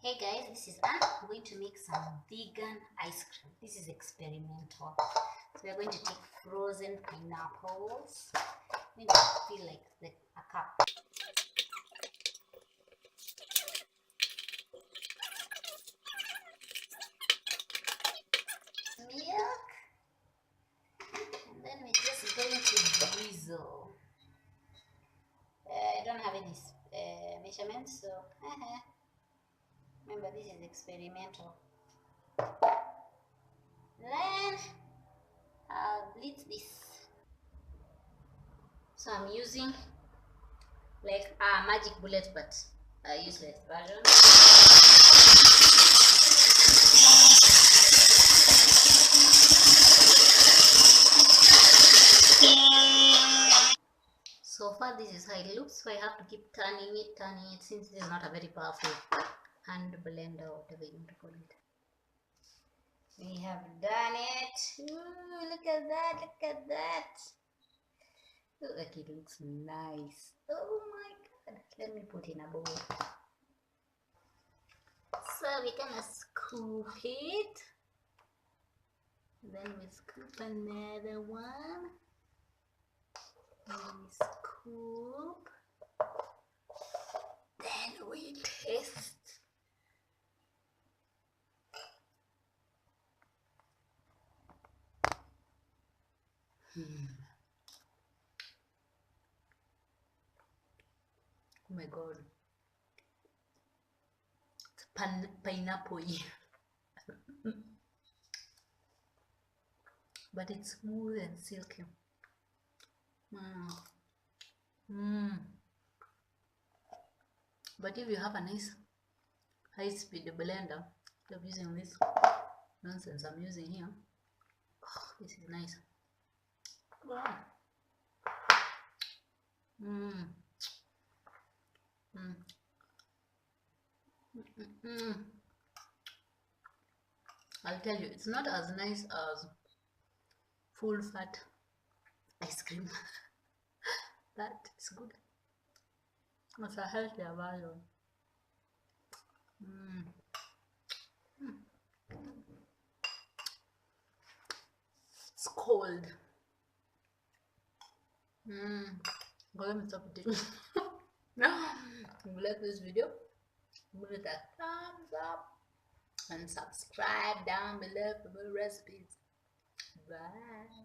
Hey guys, this is Anne. I'm going to make some vegan ice cream. This is experimental. So we're going to take frozen pineapples. I'm going to feel like a cup. Milk. And then we're just going to drizzle. I don't have any measurements, so remember this is experimental. Then I'll blitz this. So I'm using like a magic bullet, but a useless version. So far this is how it looks, so I have to keep turning it since this is not a very powerful hand blender or whatever you want to call it. We have done it. Ooh, look at that, look at that. Look, like it looks nice. Oh my god. Let me put in a bowl. So we're gonna scoop it. Then we scoop another one. We scoop. Then we taste. Oh my god. It's pineapple. But it's smooth and silky. But if you have a nice high-speed blender, instead of using this nonsense I'm using here, this is nice. Wow. I'll tell you, it's not as nice as full fat ice cream, but it's good. It's a healthier version. It's cold. Go let me stop eating. If you like this video, give it a thumbs up and subscribe down below for more recipes. Bye.